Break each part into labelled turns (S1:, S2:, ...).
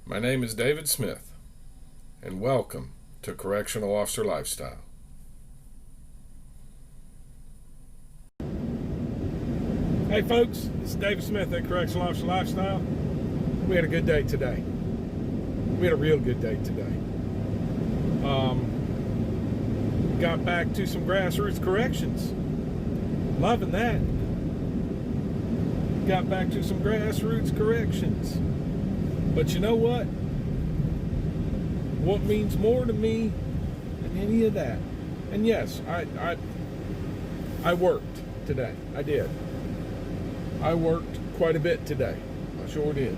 S1: My name is David Smith, and welcome to Correctional Officer Lifestyle. Hey folks, this is David Smith at Correctional Officer Lifestyle. We had a good day today. We had a real good day today. Got back to some grassroots corrections. Loving that. Got back to some grassroots corrections. But you know what? What means more to me than any of that? And yes, I worked today. I did. I worked quite a bit today. I sure did.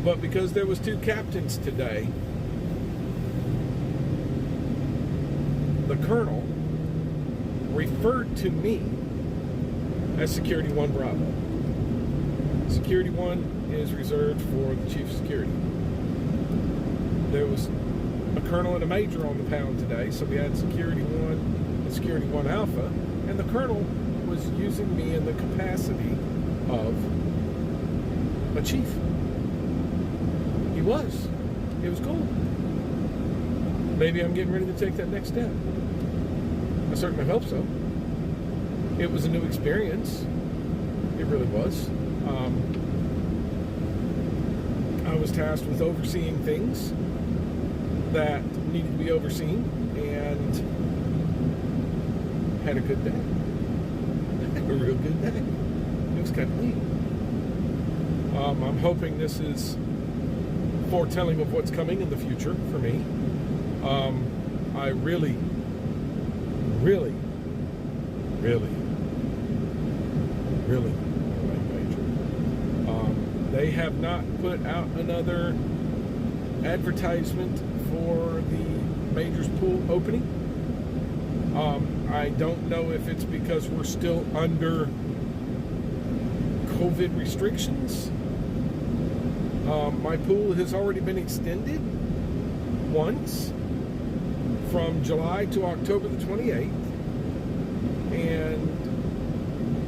S1: But because there was two captains today, the colonel referred to me as Security 1 Bravo. Security 1 is reserved for the Chief of Security. There was a colonel and a major on the pound today, so we had Security 1 and Security 1 Alpha, and the colonel was using me in the capacity of a chief. He was. It was cool. Maybe I'm getting ready to take that next step. I certainly hope so. It was a new experience. It really was. I was tasked with overseeing things that needed to be overseen, and had a good day. Had a real good day. It was kind of neat. I'm hoping this is foretelling of what's coming in the future for me. I really like major. They have not put out another advertisement for the major's pool opening. I don't know if it's because we're still under COVID restrictions. My pool has already been extended once from July to October the 28th, and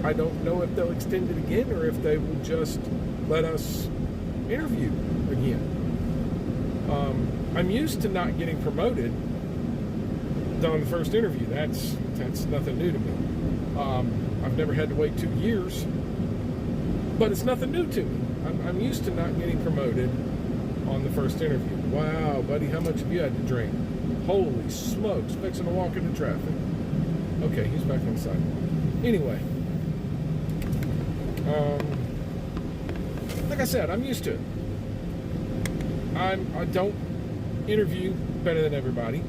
S1: I don't know if they'll extend it again or if they will just let us interview again. I'm used to not getting promoted on the first interview. That's nothing new to me. I've never had to wait 2 years, but it's nothing new to me. I'm used to not getting promoted on the first interview. Wow, buddy, how much have you had to drink? Holy smokes, fixing to walk into traffic. Okay, he's back on the side. Anyway, like I said, I'm used to it. I don't interview better than everybody.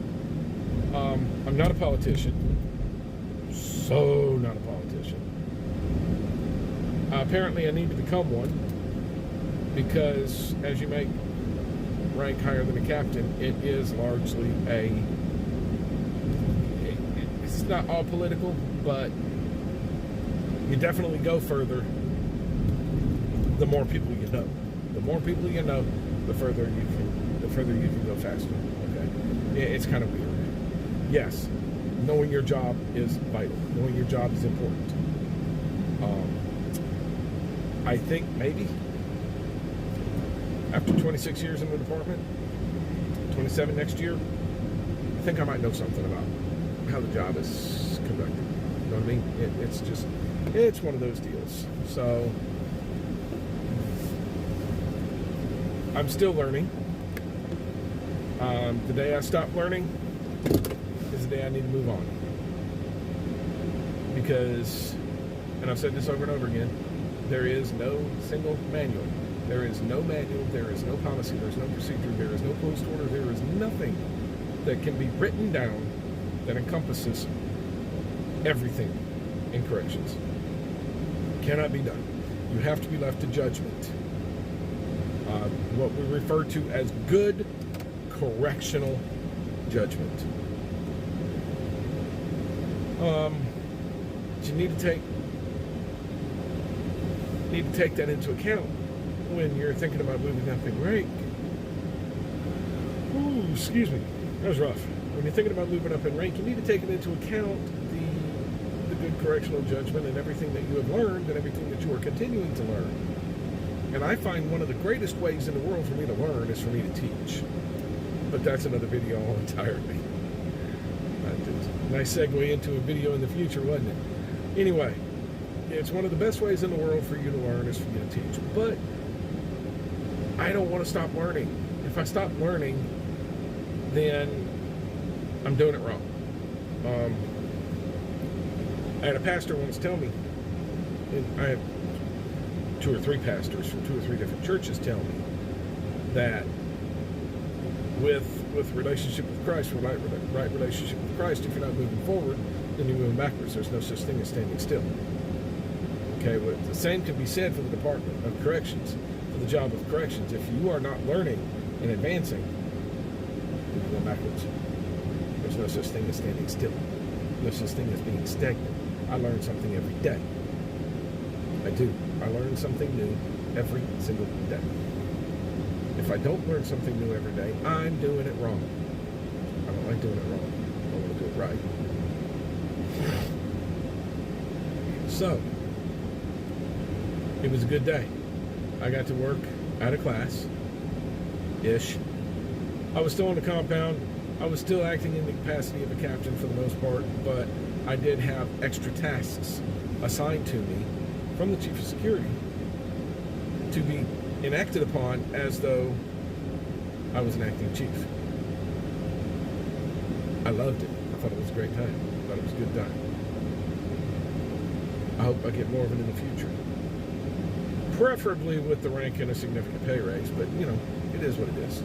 S1: I'm not a politician. So not a politician. Apparently I need to become one, because as you make rank higher than a captain, it is largely it's not all political, but you definitely go further the more people you know. The more people you know, the further you can go faster. Okay, it's kind of weird. Yes, knowing your job is vital. Knowing your job is important. I think maybe after 26 years in the department, 27 next year, I think I might know something about how the job is conducted. You know what I mean? It's one of those deals. So I'm still learning. The day I stop learning is the day I need to move on. Because, and I've said this over and over again, there is no single manual. There is no manual, there is no policy, there is no procedure, there is no post order, there is nothing that can be written down that encompasses everything in corrections. Cannot be done. You have to be left to judgment. What we refer to as good correctional judgment. You need to take that into account when you're thinking about moving up in rank. Ooh, excuse me, that was rough. When you're thinking about moving up in rank, you need to take it into account the good correctional judgment and everything that you have learned and everything that you are continuing to learn. And I find one of the greatest ways in the world for me to learn is for me to teach. But that's another video all entirely. Nice segue into a video in the future, wasn't it? Anyway, it's one of the best ways in the world for you to learn is for you to teach. But I don't want to stop learning. If I stop learning, then I'm doing it wrong. I had a pastor once tell me, and I have 2 or 3 pastors from 2 or 3 different churches tell me that with relationship with Christ, right relationship with Christ, if you're not moving forward, then you're moving backwards. There's no such thing as standing still. Okay, well, the same can be said for the Department of Corrections, for the job of corrections. If you are not learning and advancing, you're going backwards. There's no such thing as standing still. No such thing as being stagnant. I learn something every day. I do. I learn something new every single day. If I don't learn something new every day, I'm doing it wrong. I don't like doing it wrong. I want to do it right. So, it was a good day. I got to work out of class-ish. I was still on the compound. I was still acting in the capacity of a captain for the most part, but I did have extra tasks assigned to me from the Chief of Security to be enacted upon as though I was an acting chief. I loved it. I thought it was a great time. I thought it was a good time. I hope I get more of it in the future. Preferably with the rank and a significant pay raise, but you know, it is what it is.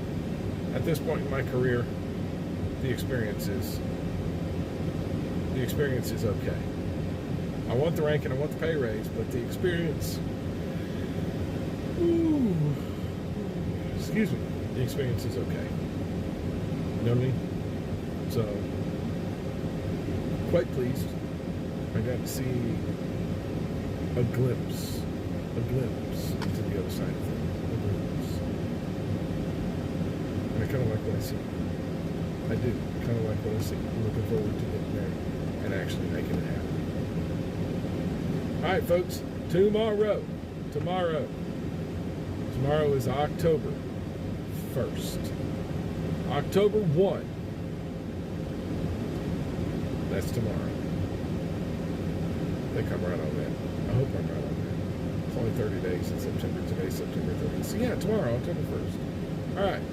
S1: At this point in my career, the experience is okay. I want the rank and I want the pay raise, but the experience, excuse me, the experience is okay. You know what I mean? So, quite pleased. I got to see a glimpse into the other side of things. A glimpse. And I kind of like what I see. I do. Kind of like what I see. I'm looking forward to getting there and actually making it happen. All right, folks. Tomorrow is October 1st. October 1. That's tomorrow. I think I'm right on that. I hope I'm right on that. It's only 30 days in September. Today's September 30th. So yeah, tomorrow, October 1st. All right.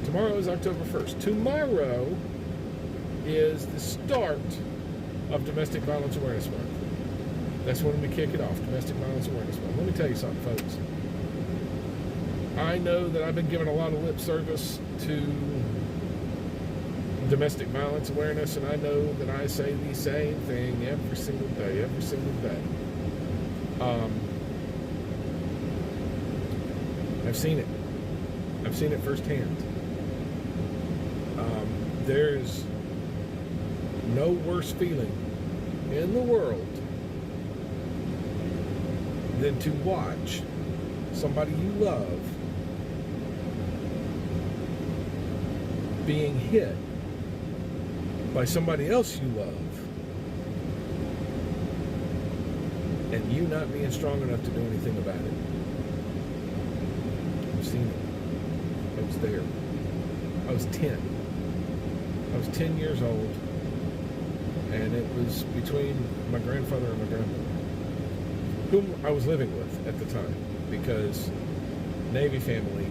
S1: Tomorrow is October 1st. Tomorrow is the start of Domestic Violence Awareness Month. That's when we kick it off, Domestic Violence Awareness Month. Let me tell you something, folks. I know that I've been giving a lot of lip service to domestic violence awareness, and I know that I say the same thing every single day. I've seen it. I've seen it firsthand. There's no worse feeling in the world than to watch somebody you love being hit by somebody else you love and you not being strong enough to do anything about it. I've seen it. I was there. I was 10. I was 10 years old, and it was between my grandfather and my grandmother, whom I was living with at the time, because Navy family,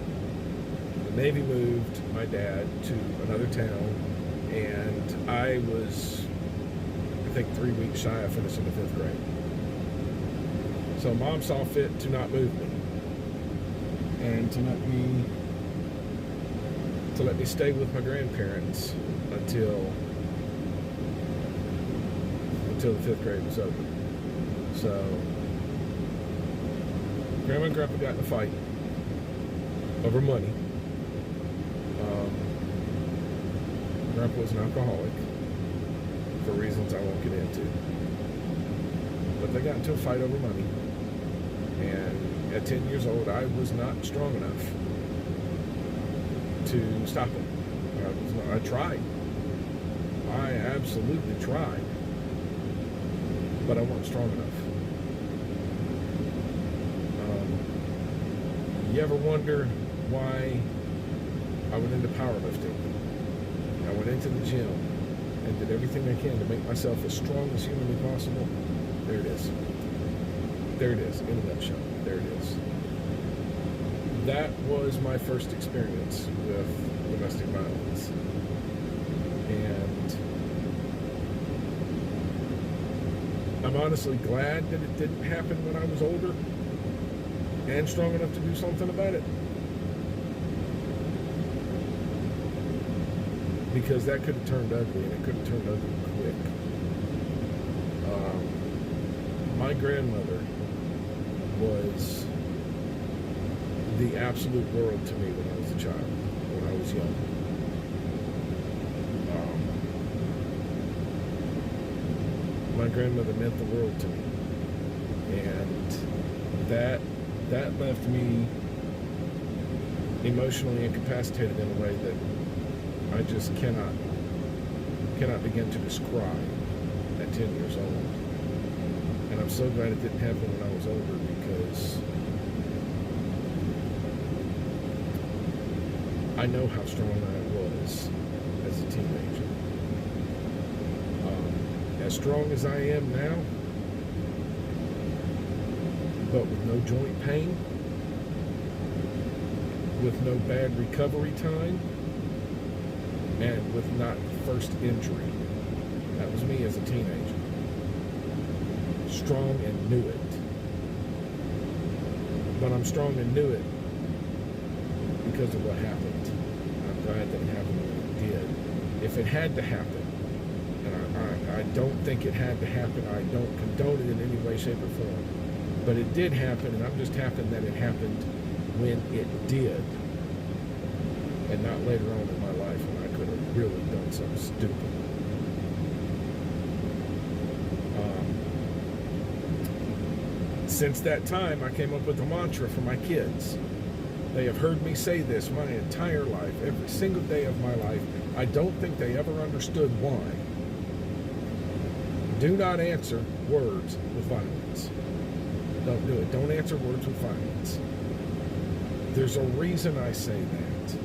S1: the Navy moved my dad to another town, and I was, I think, 3 weeks shy of finishing the 5th grade. So Mom saw fit to not move me, and to let me stay with my grandparents until the 5th grade was over. So Grandma and Grandpa got in a fight over money. Grandpa was an alcoholic for reasons I won't get into. But they got into a fight over money. And at 10 years old, I was not strong enough to stop it. I tried. I absolutely tried. but I wasn't strong enough. You ever wonder why I went into powerlifting? I went into the gym and did everything I can to make myself as strong as humanly possible. There it is. There it is, in a nutshell. There it is. That was my first experience with domestic violence. And I'm honestly glad that it didn't happen when I was older and strong enough to do something about it. Because that could have turned ugly, and it could have turned ugly quick. My grandmother was the absolute world to me when I was a child, when I was young. My grandmother meant the world to me, and that left me emotionally incapacitated in a way that I just cannot begin to describe at 10 years old. And I'm so glad it didn't happen when I was older, because I know how strong I was as a teenager. As strong as I am now, but with no joint pain, with no bad recovery time, and with not the first injury. That was me as a teenager. Strong and knew it. But I'm strong and knew it because of what happened. I'm glad that it happened when it did. If it had to happen, and I don't think it had to happen, I don't condone it in any way, shape, or form, but it did happen, and I'm just happy that it happened when it did, and not later on in my life when I could have really done something stupid. Since that time, I came up with a mantra for my kids. They have heard me say this my entire life, every single day of my life. I don't think they ever understood why. Do not answer words with violence. Don't do it. Don't answer words with violence. There's a reason I say that.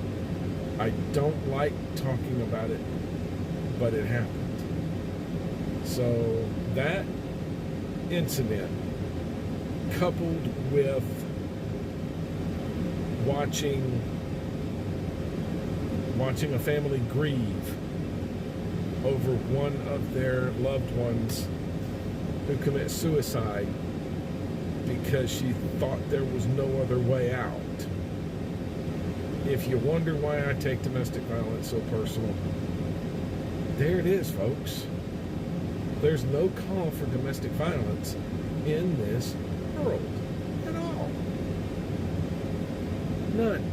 S1: I don't like talking about it, but it happened. So that incident, coupled with watching a family grieve over one of their loved ones who commit suicide because she thought there was no other way out. If you wonder why I take domestic violence so personal, there it is, folks. There's no call for domestic violence in this world at all. None.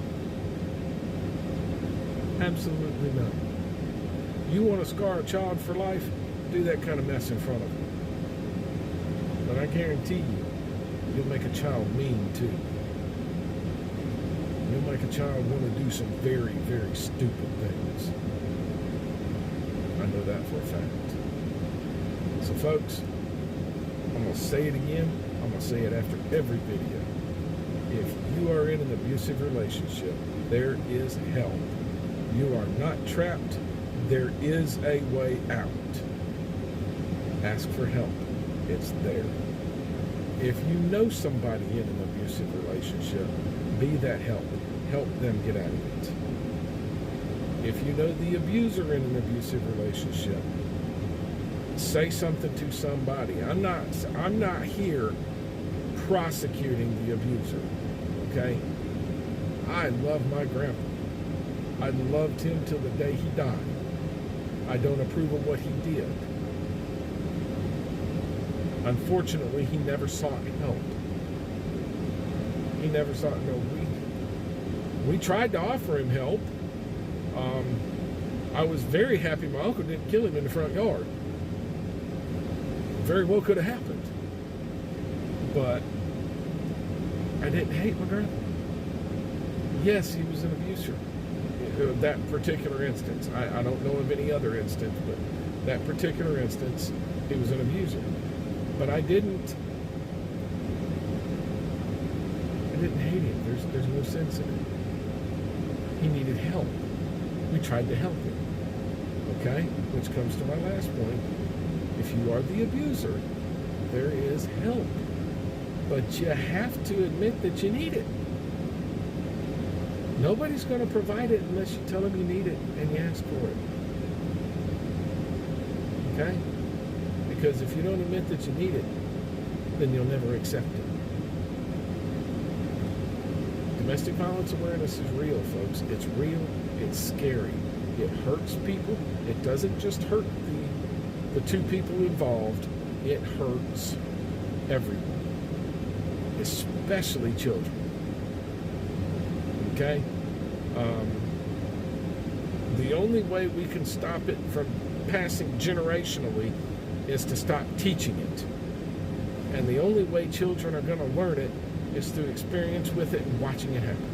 S1: Absolutely none. You want to scar a child for life? Do that kind of mess in front of them. But I guarantee you, you'll make a child mean too. You'll make a child want to do some very, very stupid things. I know that for a fact. So folks, I'm going to say it again. I'm going to say it after every video. If you are in an abusive relationship, there is help. You are not trapped. There is a way out. Ask for help. It's there. If you know somebody in an abusive relationship, be that help. Help them get out of it. If you know the abuser in an abusive relationship, say something to somebody. I'm not here prosecuting the abuser. Okay? I love my grandpa. I loved him till the day he died. I don't approve of what he did. Unfortunately, he never sought help. He never sought help. We tried to offer him help. I was very happy my uncle didn't kill him in the front yard. Very well could have happened. But I didn't hate my grandpa. Yes, he was an abuser. That particular instance. I don't know of any other instance, but that particular instance, he was an abuser. But I didn't hate him. There's no sense in it. He needed help. We tried to help him. Okay? Which comes to my last point. If you are the abuser, there is help. But you have to admit that you need it. Nobody's going to provide it unless you tell them you need it and you ask for it. Okay? Because if you don't admit that you need it, then you'll never accept it. Domestic violence awareness is real, folks. It's real. It's scary. It hurts people. It doesn't just hurt the two people involved. It hurts everyone, especially children. Okay? The only way we can stop it from passing generationally is to stop teaching it. And the only way children are going to learn it is through experience with it and watching it happen.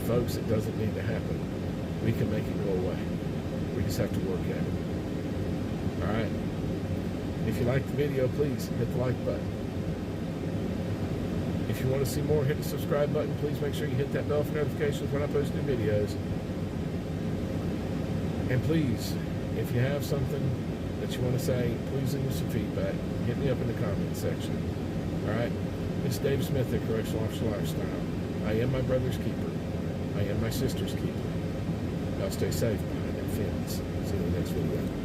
S1: Folks, it doesn't need to happen. We can make it go away. We just have to work at it. Alright? If you like the video, please hit the like button. If you want to see more, hit the subscribe button. Please make sure you hit that bell for notifications when I post new videos. And please, if you have something that you want to say, please leave me some feedback. Hit me up in the comments section. Alright? It's Dave Smith at Correctional Officer Lifestyle. I am my brother's keeper. I am my sister's keeper. Y'all stay safe behind that fence. See you in the next video.